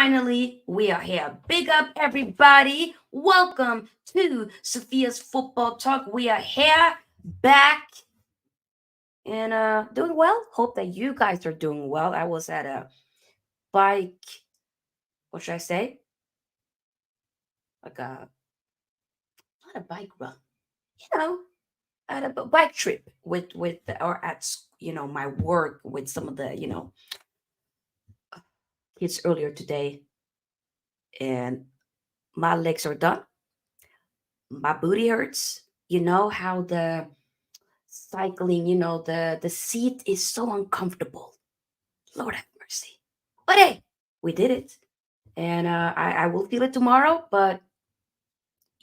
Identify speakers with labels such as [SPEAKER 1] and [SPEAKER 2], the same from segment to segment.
[SPEAKER 1] finally, we are here. Big up, everybody. Welcome to Sofia's Football Talk. We are here, back, and doing well. Hope that you guys are doing well. I was at a bike, what should I say? Like not a bike run, you know, at a bike trip with or at my work with some of the kids earlier today, and my legs are done. My booty hurts. You know how the cycling, the seat is so uncomfortable. Lord have mercy. But hey, we did it. And I will feel it tomorrow, but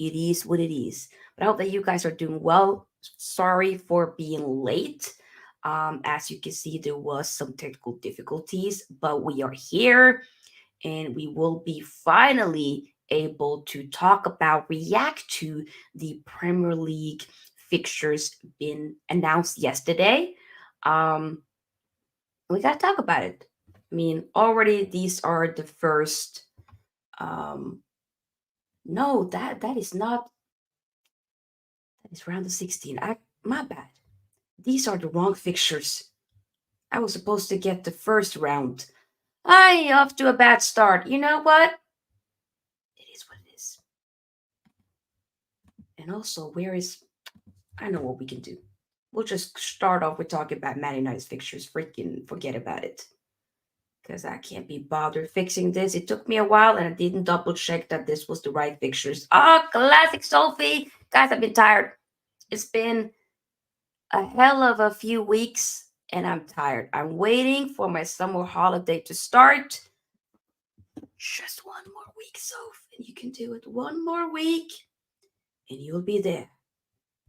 [SPEAKER 1] it is what it is. But I hope that you guys are doing well. Sorry for being late. As you can see, there was some technical difficulties, but we are here and we will be finally able to talk about, react to the Premier League fixtures been announced yesterday. Um, we got to talk about it. I mean, already these are the first. Um, no, that is not. That is round of 16. My bad. These are the wrong fixtures. I was supposed to get the first round. I off to a bad start. You know what? It is what it is. And also, where is? I know what we can do. We'll just start off with talking about Man United's fixtures. Freaking forget about it. Because I can't be bothered fixing this. It took me a while and I didn't double check that this was the right fixtures. Oh, classic Sophie. Guys, I've been tired. It's been a hell of a few weeks and I'm tired. I'm waiting for my summer holiday to start. Just one more week, Soph, and you can do it one more week and you'll be there.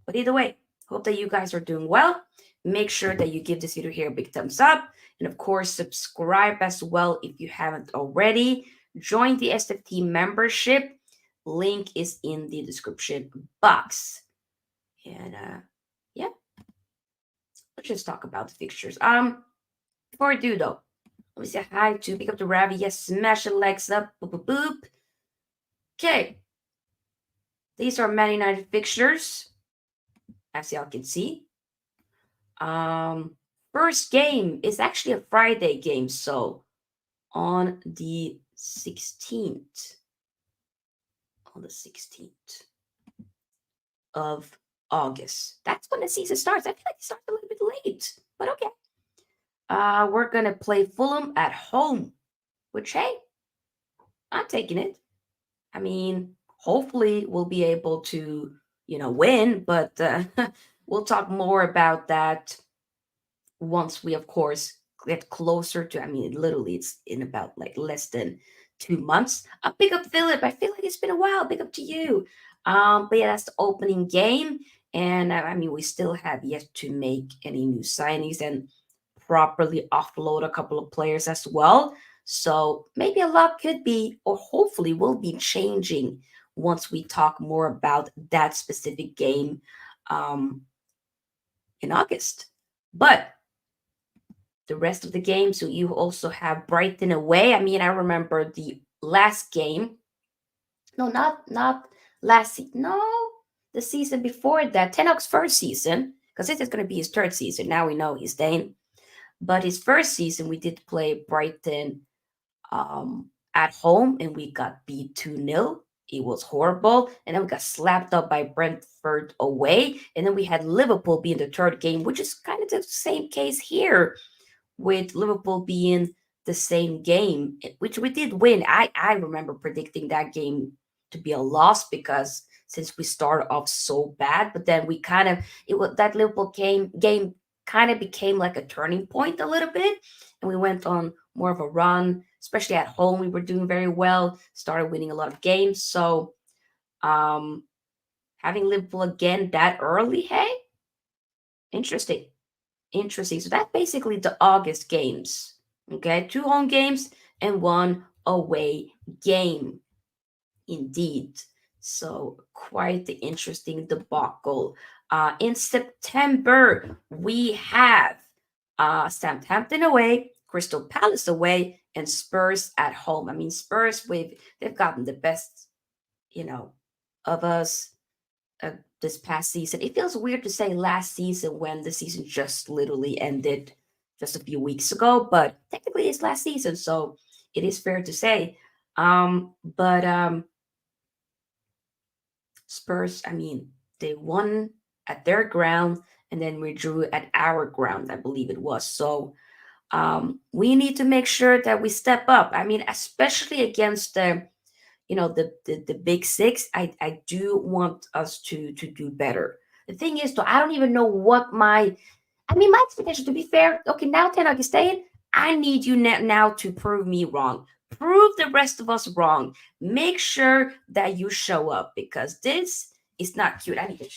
[SPEAKER 1] But either way, hope that you guys are doing well. Make sure that you give this video here a big thumbs up. And of course, subscribe as well if you haven't already. Join the SFT membership. Link is in the description box. And yeah, let's just talk about the fixtures. Before I do though, let me say hi to Pick Up the Ravi. Yes, smash the legs up. Boop, boop, boop. Okay. These are Man United fixtures, as y'all can see. First game is actually a Friday game, so on the 16th. On the 16th of August. That's when the season starts. I feel like it starts a little bit late, but okay. We're gonna play Fulham at home, which hey, I'm taking it. I mean, hopefully we'll be able to, win, but we'll talk more about that once we, of course, get closer to. I mean, literally, it's in about like less than 2 months. Big up, Philip. I feel like it's been a while. Big up to you. But yeah, that's the opening game, and I mean, we still have yet to make any new signings and properly offload a couple of players as well. So maybe a lot could be, or hopefully will be changing once we talk more about that specific game in August. But the rest of the games, so you also have Brighton away. I mean, I remember the last game. No, not last season. No, the season before that, Ten Hag's first season, because this is going to be his third season. Now we know he's staying. But his first season, we did play Brighton at home and we got beat 2-0. It was horrible. And then we got slapped up by Brentford away. And then we had Liverpool being the third game, which is kind of the same case here with Liverpool being the ssame game, which we did win. I remember predicting that game to be a loss because since we started off so bad, but then we kind of, it was that Liverpool game kind of became like a turning point a little bit. And we went on more of a run, especially at home. We were doing very well, started winning a lot of games. So having Liverpool again that early, hey, interesting. Interesting. So that's basically the August games. Okay, 2 home games and 1 away game. Indeed. So quite the interesting debacle. In September, we have Southampton away, Crystal Palace away, and Spurs at home. I mean, Spurs, they've gotten the best, you know, of us uh, this past season. It feels weird to say last season when the season just literally ended just a few weeks ago, but technically it's last season, so it is fair to say. But Spurs, I mean, they won at their ground and then we drew at our ground, I believe it was. So we need to make sure that we step up. I mean, especially against the big six. I do want us to do better. The thing is, though, I don't even know what my expectation. To be fair, okay, now Ten is staying. I need you now to prove me wrong. Prove the rest of us wrong. Make sure that you show up because this is not cute. I need to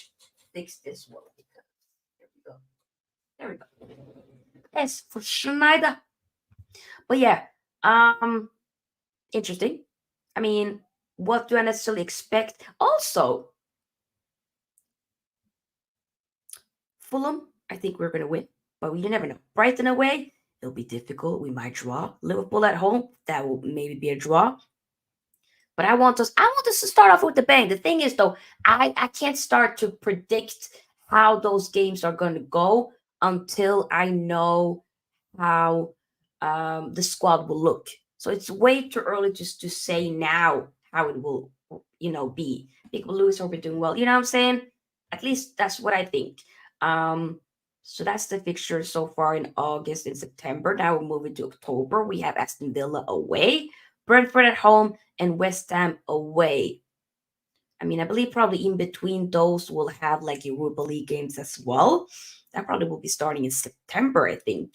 [SPEAKER 1] fix this one. There we go. There we go. S for Schneider. But yeah, um, interesting. I mean, what do I necessarily expect? Also, Fulham, I think we're going to win, but you never know. Brighton away, it'll be difficult. We might draw. Liverpool at home, that will maybe be a draw. But I want us to start off with the bang. The thing is, though, I can't start to predict how those games are going to go until I know how the squad will look. So it's way too early just to say now how it will, be. People lose or be doing well. You know what I'm saying? At least that's what I think. Um, so that's the fixture so far in August and September. Now we're moving to October. We have Aston Villa away, Brentford at home, and West Ham away. I mean, I believe probably in between those we'll have like Europa League games as well. That probably will be starting in September, I think.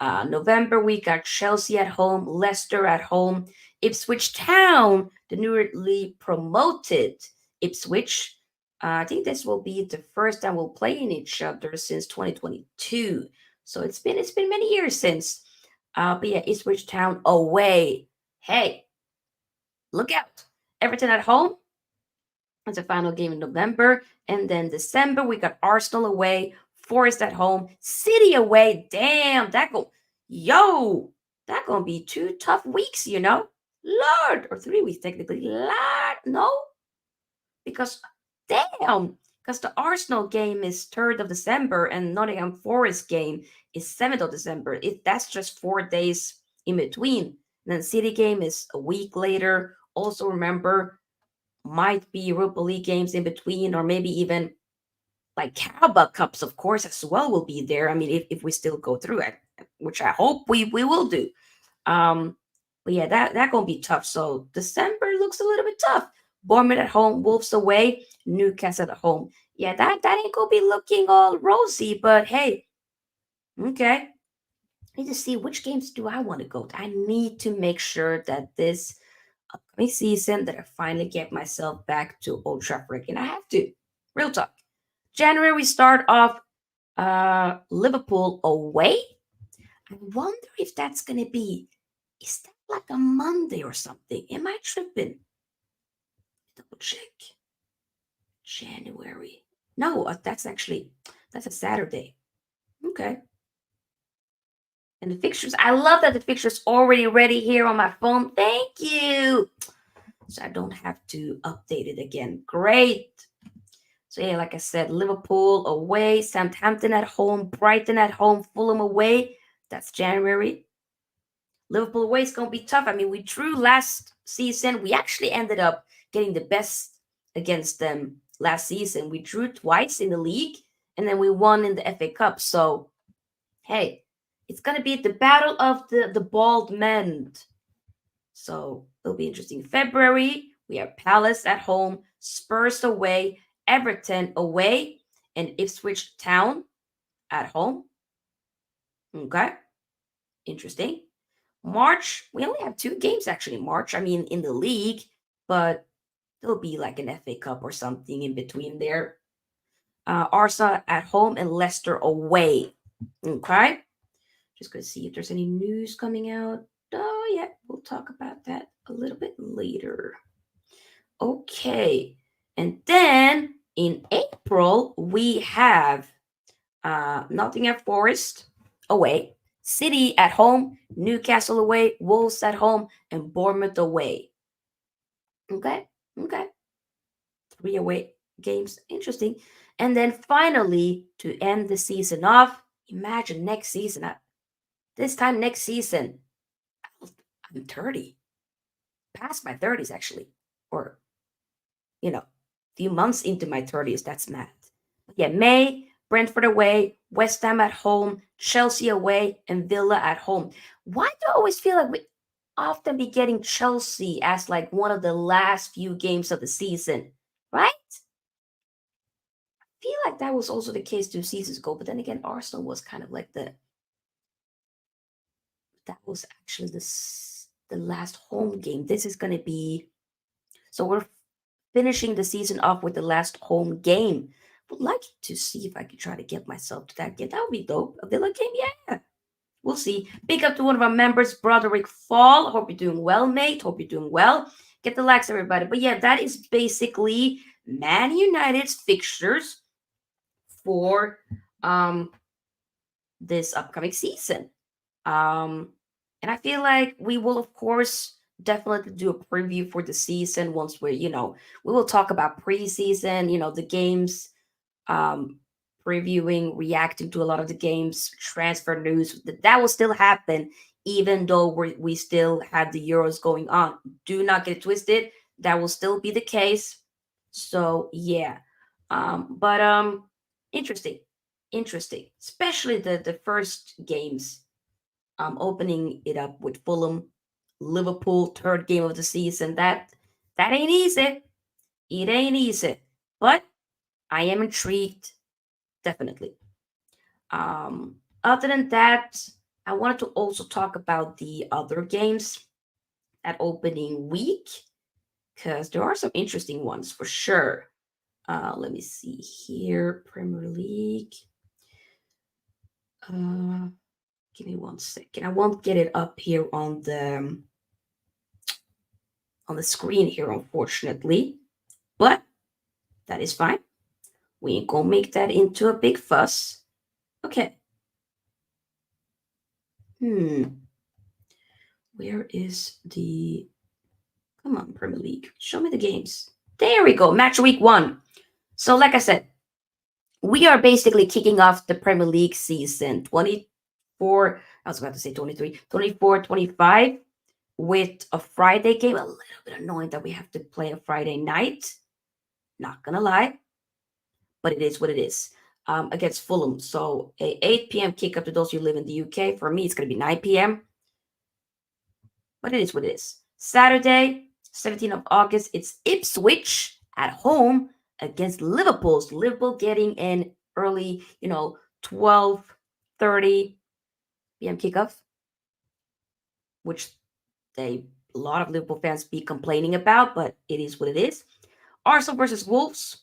[SPEAKER 1] November, we got Chelsea at home, Leicester at home, Ipswich Town, the newly promoted Ipswich. I think this will be the first time we'll play in each other since 2022. So it's been many years since. But yeah, Ipswich Town away. Hey, look out! Everton at home, it's the final game in November. And then December, we got Arsenal away, Forest at home, City away. Damn, that gonna be 2 tough weeks. Lord, or 3 weeks technically. Lord, no, because damn, because the Arsenal game is 3rd of December and Nottingham Forest game is 7th of December. That's just 4 days in between. And then City game is a week later. Also remember, might be Europa League games in between, or maybe even like Carabao Cups, of course, as well will be there. I mean, if we still go through it, which I hope we will do. Um, but yeah, that gonna be tough. So December looks a little bit tough. Bournemouth at home, Wolves away, Newcastle at home. Yeah, that ain't gonna be looking all rosy, but hey, okay. I need to see which games do I want to go to. I need to make sure that this upcoming season that I finally get myself back to Old Trafford again. I have to. Real talk. January we start off Liverpool away. I wonder if that's gonna be, is that like a Monday or something? Am I tripping? Double check. January. No, that's a Saturday. Okay. And the fixtures, I love that the fixtures already ready here on my phone. Thank you. So I don't have to update it again. Great. So yeah, like I said, Liverpool away, Southampton at home, Brighton at home, Fulham away. That's January. Liverpool away is going to be tough. I mean, we drew last season. We actually ended up getting the best against them last season. We drew twice in the league, and then we won in the FA Cup. So hey, it's going to be the battle of the bald men. So it'll be interesting. February, we have Palace at home, Spurs away, Everton away, and Ipswich Town at home. Okay, interesting. March, we only have 2 games actually in March. I mean, in the league, but there'll be like an FA Cup or something in between there. Arsenal at home and Leicester away. Okay, just gonna see if there's any news coming out. Oh, yeah, we'll talk about that a little bit later. Okay, and then in April, we have Nottingham Forest away, City at home, Newcastle away, Wolves at home, and Bournemouth away. Okay, okay. 3 away games. Interesting. And then finally, to end the season off, imagine next season. This time next season, I'm 30. Past my 30s, actually. Or, few months into my 30s. That's mad. Yeah, May, Brentford away, West Ham at home, Chelsea away, and Villa at home. Why do I always feel like we often be getting Chelsea as like one of the last few games of the season, right? Feel like that was also the case 2 seasons ago, but then again, Arsenal was kind of like that was actually the last home game. This is gonna be so we're finishing the season off with the last home game. Would like to see if I could try to get myself to that game. That would be dope. A Villa game, yeah. We'll see. Big up to one of our members, Broderick Fall. Hope you're doing well, mate. Hope you're doing well. Get the likes, everybody. But yeah, that is basically Man United's fixtures for this upcoming season. Um, and I feel like we will, of course, definitely do a preview for the season once we will talk about preseason, the games, um, previewing, reacting to a lot of the games, transfer news. That will still happen, even though we still have the Euros going on. Do not get it twisted. That will still be the case. So yeah, but interesting, interesting, especially the first games. Opening it up with Fulham, Liverpool, third game of the season. That ain't easy. It ain't easy, but I am intrigued, definitely. Other than that, I wanted to also talk about the other games at opening week because there are some interesting ones for sure. Let me see here, Premier League. Uh, Give me 1 second. I won't get it up here on the screen here, unfortunately, but that is fine. We ain't gonna make that into a big fuss. Okay. Where is the? Come on, Premier League. Show me the games. There we go. Match week 1. So, like I said, we are basically kicking off the Premier League season 24. I was about to say 23, 24, 25 with a Friday game. A little bit annoying that we have to play a Friday night. Not gonna lie, but it is what it is. Against Fulham. So, a 8 p.m. kickoff to those who live in the UK. For me, it's gonna be 9 p.m. But it is what it is. Saturday, 17th of August, it's Ipswich at home against Liverpool. So Liverpool getting in early, 12:30 p.m. kickoff, which a lot of Liverpool fans be complaining about, but it is what it is. Arsenal versus Wolves,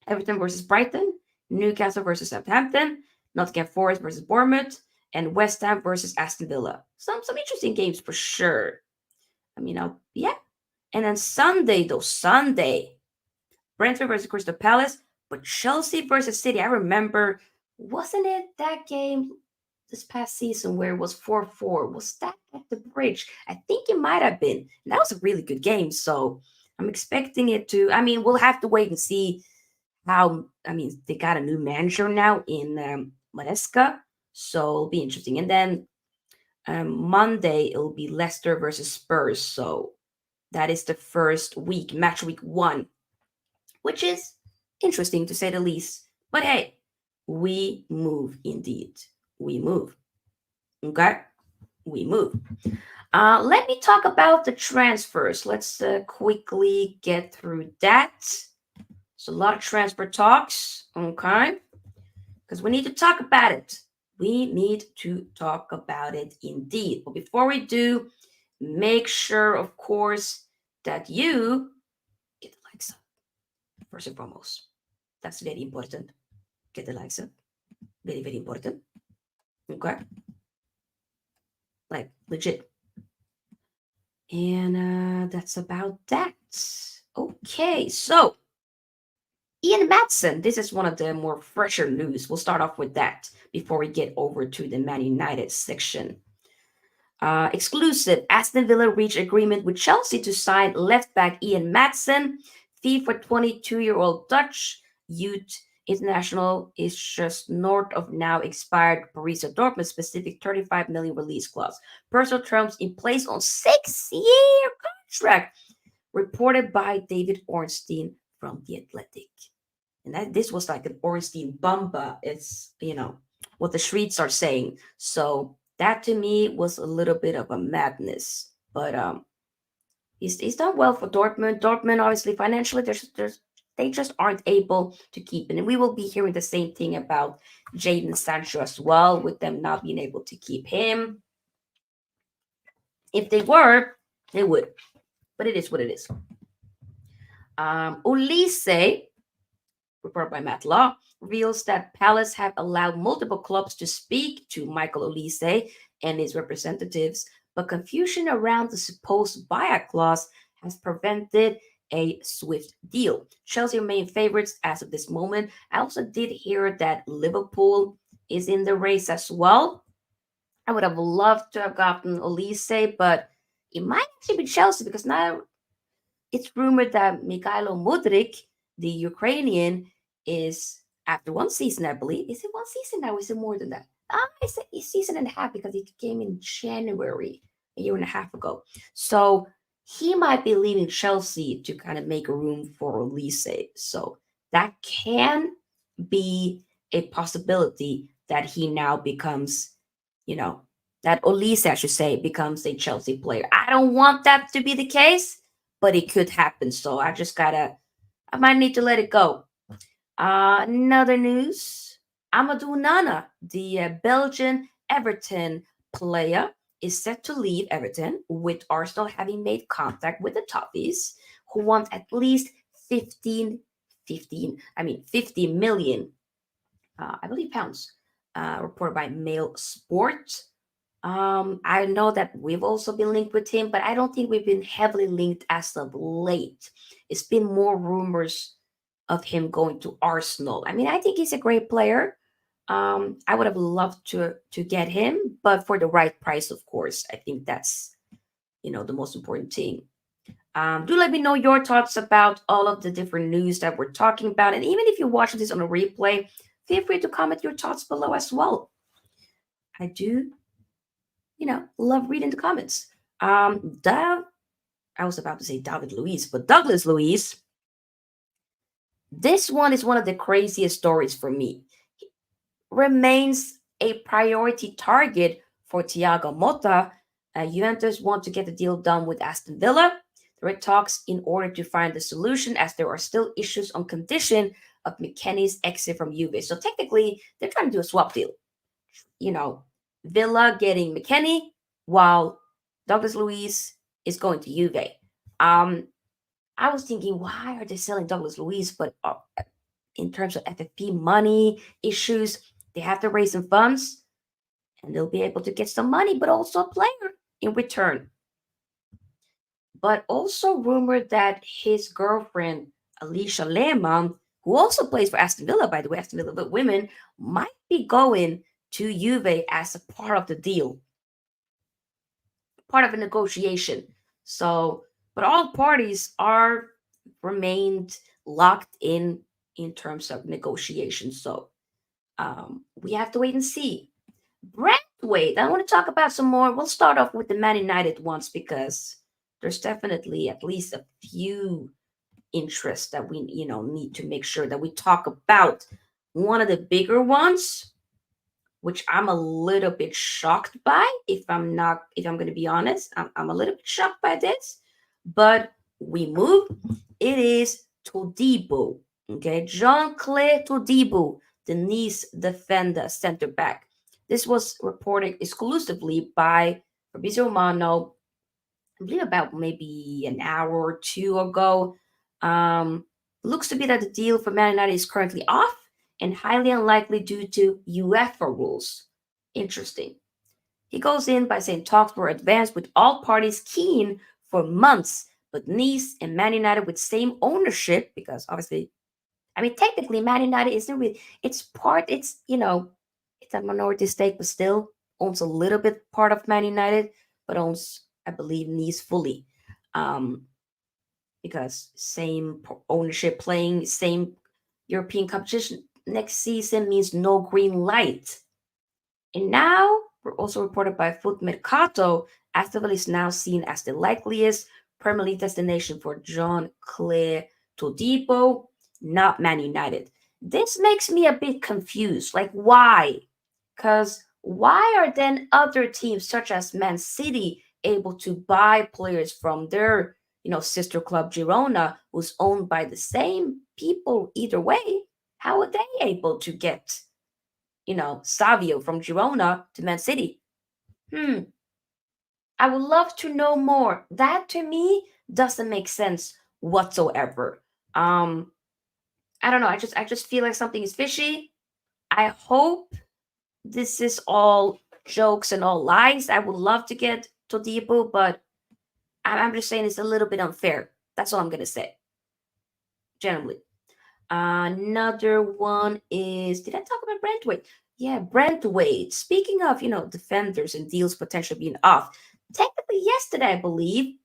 [SPEAKER 1] Everton versus Brighton, Newcastle versus Southampton, Nottingham Forest versus Bournemouth, and West Ham versus Aston Villa. Some interesting games for sure. Yeah. And then Sunday, Brentford versus Crystal Palace, but Chelsea versus City. I remember, wasn't it that game this past season where it was 4-4? Was that at the bridge? I think it might have been. And that was a really good game. So I'm expecting it to. We'll have to wait and see how. They got a new manager now in Maresca. So it'll be interesting. And then Monday, it'll be Leicester versus Spurs. So that is the first week, match week 1, which is interesting to say the least. But hey, we move indeed. We move. Okay? We move. Let me talk about the transfers. Let's quickly get through that. It's a lot of transfer talks. Okay? Because we need to talk about it. We need to talk about it indeed. But before we do, make sure, of course, that you get the likes up first and foremost. That's very important. Get the likes up. Very, very important. Okay? Like, legit. And that's about that. Okay, so Ian Matson, this is one of the more fresher news. We'll start off with that before we get over to the Man United section. Exclusive, Aston Villa reached agreement with Chelsea to sign left back Ian Matson. Fee for 22-year-old Dutch youth international is just north of now expired Borussia Dortmund specific 35 million release clause. Personal terms in place on 6-year contract, reported by David Ornstein from The Athletic. And this was like an Ornstein Bamba. It's, what the streets are saying. So that to me was a little bit of a madness. But he's done well for Dortmund. Dortmund, obviously, financially, they just aren't able to keep it. And we will be hearing the same thing about Jadon Sancho as well, with them not being able to keep him. If they were, they would. But it is what it is. Olise, reported by Matt Law, reveals that Palace have allowed multiple clubs to speak to Michael Olise and his representatives, but confusion around the supposed buyout clause has prevented a swift deal. Chelsea remain favorites as of this moment. I also did hear that Liverpool is in the race as well. I would have loved to have gotten Olise, but it might actually be Chelsea because now it's rumored that Mikhailo Mudryk, the Ukrainian, is after one season, I believe. Is it one season now? Is it more than that? It's a season and a half because he came in January, a year and a half ago. So he might be leaving Chelsea to kind of make room for Olise. So that can be a possibility that he now becomes, that Olise, I should say, becomes a Chelsea player. I don't want that to be the case, but it could happen. So I might need to let it go. Another news, Amadou Onana, the Belgian Everton player, is set to leave Everton, with Arsenal having made contact with the Toffees, who want at least 50 million, I believe pounds, reported by Mail Sport. I know that we've also been linked with him, but I don't think we've been heavily linked as of late. It's been more rumors of him going to Arsenal. I mean, I think he's a great player. I would have loved to get him, but for the right price, of course. I think that's the most important thing. Do let me know your thoughts about all of the different news that we're talking about, and even if you watch this on a replay, feel free to comment your thoughts below as well. I do love reading the comments. I was about to say David Luiz, but Douglas Luiz. This one is one of the craziest stories for me. He remains a priority target for Thiago Motta. Juventus want to get the deal done with Aston Villa. There are talks in order to find the solution, as there are still issues on condition of McKennie's exit from Juve. So technically, they're trying to do a swap deal. Villa getting McKennie, while Douglas Luiz is going to Juve. I was thinking, why are they selling Douglas Luiz? But in terms of FFP money issues, they have to raise some funds, and they'll be able to get some money, but also a player in return. But also rumored that his girlfriend, Alicia Lehmann, who also plays for Aston Villa, by the way, Aston Villa women, might be going to Juve as a part of the deal, part of a negotiation. So, but all parties are remained locked in terms of negotiations. So, we have to wait and see. Branthwaite, I want to talk about some more. We'll start off with the Man United ones because there's definitely at least a few interests that we need to make sure that we talk about. One of the bigger ones, which I'm a little bit shocked by, if I'm going to be honest, I'm a little bit shocked by this, but we move. It is Todibo, okay, Jean-Claude Todibo, the Nice defender, center back. This was reported exclusively by Fabrizio Romano, I believe about maybe an hour or two ago. Looks to be that the deal for Man United is currently off and highly unlikely due to UEFA rules. Interesting. He goes in by saying talks were advanced with all parties keen for months, but Nice and Man United with same ownership, because obviously I mean, technically, Man United isn't really. It's part. It's a minority stake, but still owns a little bit part of Man United, but owns, I believe, Nice fully, um, because same ownership, playing same European competition next season means no green light. And now, we're also reported by Foot Mercato, Aston is now seen as the likeliest Premier League destination for John Claire Todibo, not Man United. This makes me a bit confused. Like, why? Because why are then other teams, such as Man City, able to buy players from their, sister club Girona, who's owned by the same people either way? How are they able to get Savio from Girona to Man City? Hmm, I would love to know more. That to me doesn't make sense whatsoever. Um, I don't know. I just feel like something is fishy. I hope this is all jokes and all lies. I would love to get Todibo, but I'm just saying it's a little bit unfair. That's all I'm gonna say. Generally. Another one is, did I talk about Branthwaite? Yeah, Branthwaite. Speaking of, defenders and deals potentially being off, technically yesterday, I believe,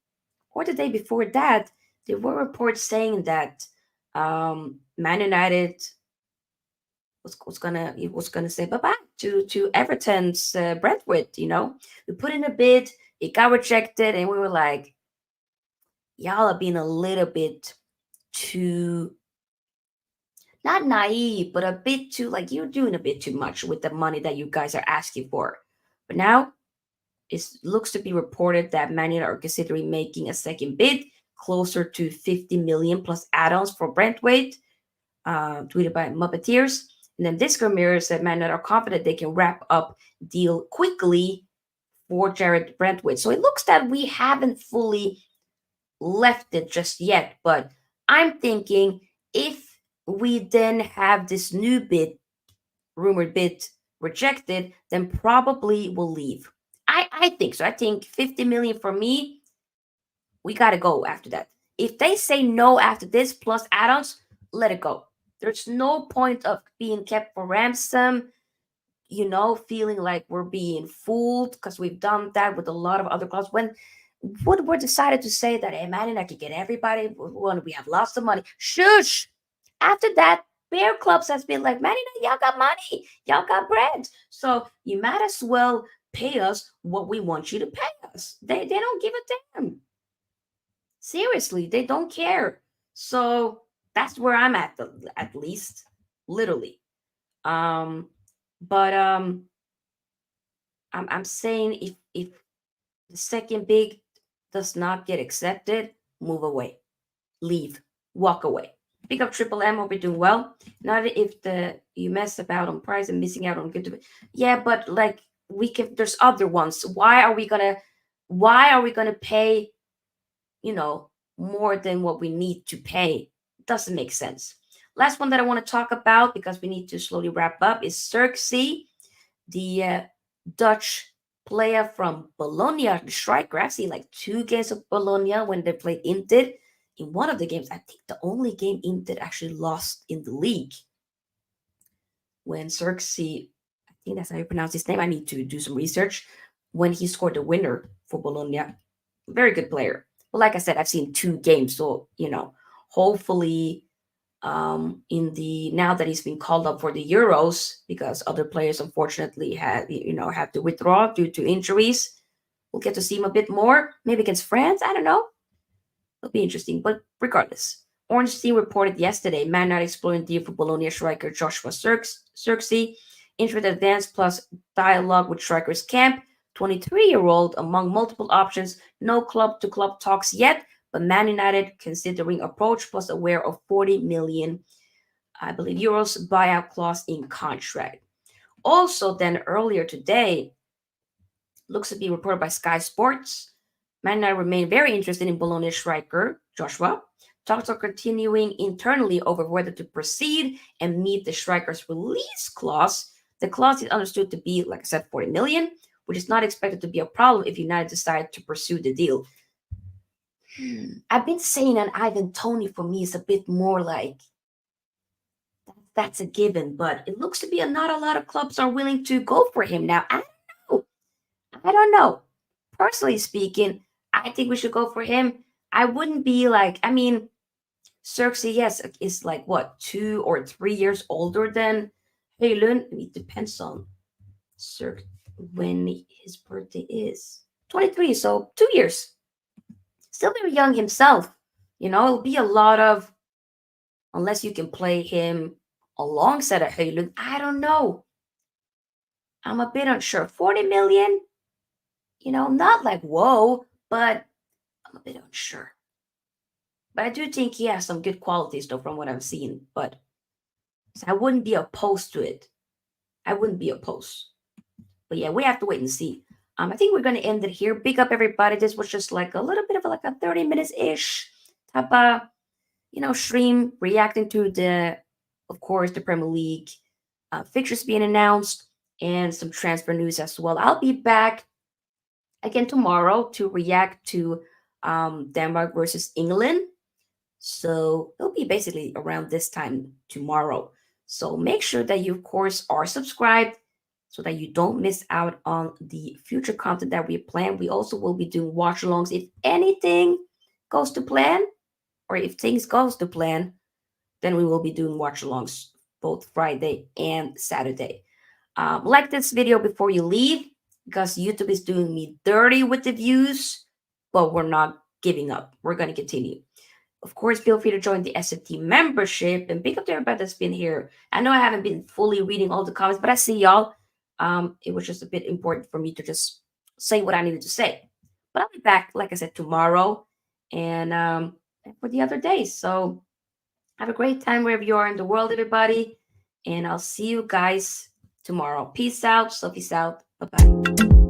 [SPEAKER 1] or the day before that, there were reports saying that Man United was gonna say bye bye to Everton's Branthwaite. We put in a bid, it got rejected, and we were like, y'all are being a little bit too, not naive, but a bit too, like, you're doing a bit too much with the money that you guys are asking for. But now it looks to be reported that Man United are considering making a second bid closer to 50 million plus add-ons for Brentwaite, tweeted by Muppeteers. And then this Mirror said Man United are confident they can wrap up deal quickly for Jared Brentwaite. So it looks that we haven't fully left it just yet, but I'm thinking if we then have this new bid, rumored bid rejected, then probably we'll leave. I think so. I think 50 million for me, we gotta go after that. If they say no after this plus add-ons, let it go. There's no point of being kept for ransom, feeling like we're being fooled because we've done that with a lot of other clubs. When Woodward decided to say that, hey, man, I could get everybody when we have lots of money. Shush! After that, bear clubs has been like, man, y'all got money, y'all got bread, so you might as well pay us what we want you to pay us. They don't give a damn. Seriously, they don't care. So that's where I'm at least, literally. Um, but I'm saying if the second big does not get accepted, move away, leave, walk away. Pick up Triple M will be doing well. Not if you mess about on price and missing out on good. Yeah, but like we can. There's other ones. Why are we gonna pay? More than what we need to pay. Doesn't make sense. Last one that I want to talk about because we need to slowly wrap up is Xerxes, the Dutch player from Bologna, the striker. I've seen like two games of Bologna when they played Inter. In one of the games, I think the only game Inter actually lost in the league, when Xerxes, I think that's how you pronounce his name. I need to do some research. When he scored the winner for Bologna, very good player. But like I said, I've seen two games, so hopefully in the now that he's been called up for the Euros, because other players unfortunately have to withdraw due to injuries. We'll get to see him a bit more, maybe against France. I don't know. It'll be interesting. But regardless, Orange Team reported yesterday Man United exploring deal for Bologna striker Joshua Xerxes. Interest advanced plus dialogue with strikers camp. 23-year-old among multiple options. No club-to-club talks yet, but Man United considering approach plus aware of 40 million, I believe, euros buyout clause in contract. Also, then earlier today, looks to be reported by Sky Sports, Man United remain very interested in Bologna striker Joshua. Talks are continuing internally over whether to proceed and meet the striker's release clause. The clause is understood to be, like I said, 40 million, which is not expected to be a problem if United decide to pursue the deal. I've been saying that Ivan Tony for me is a bit more like that's a given. But it looks to be not a lot of clubs are willing to go for him now. I don't know. I don't know. Personally speaking, I think we should go for him. I wouldn't be like, I mean, Xerxes, yes, is like what, 2 or 3 years older than Heylun. It depends on Xerxes when his birthday is. 23, so 2 years. Still very young himself. It'll be a lot of, unless you can play him alongside a Heylun. I don't know. I'm a bit unsure. 40 million, not like whoa, but I'm a bit unsure. But I do think he has some good qualities, though, from what I've seen. But so I wouldn't be opposed to it. I wouldn't be opposed. But yeah, we have to wait and see. I think we're gonna end it here. Big up everybody. This was just like a little bit of like a 30 minutes ish type of stream reacting to of course, the Premier League fixtures being announced and some transfer news as well. I'll be back again tomorrow to react to Denmark versus England. So it'll be basically around this time tomorrow. So make sure that you, of course, are subscribed so that you don't miss out on the future content that we plan. We also will be doing watch alongs if anything goes to plan, or if things goes to plan, then we will be doing watch alongs both Friday and Saturday. Like this video before you leave, because YouTube is doing me dirty with the views, but we're not giving up. We're going to continue. Of course, feel free to join the SFT membership and big up to everybody that's been here. I know I haven't been fully reading all the comments, but I see y'all. It was just a bit important for me to just say what I needed to say. But I'll be back, like I said, tomorrow and for the other days. So have a great time wherever you are in the world, everybody. And I'll see you guys tomorrow. Peace out. Sophie's out. Bye-bye.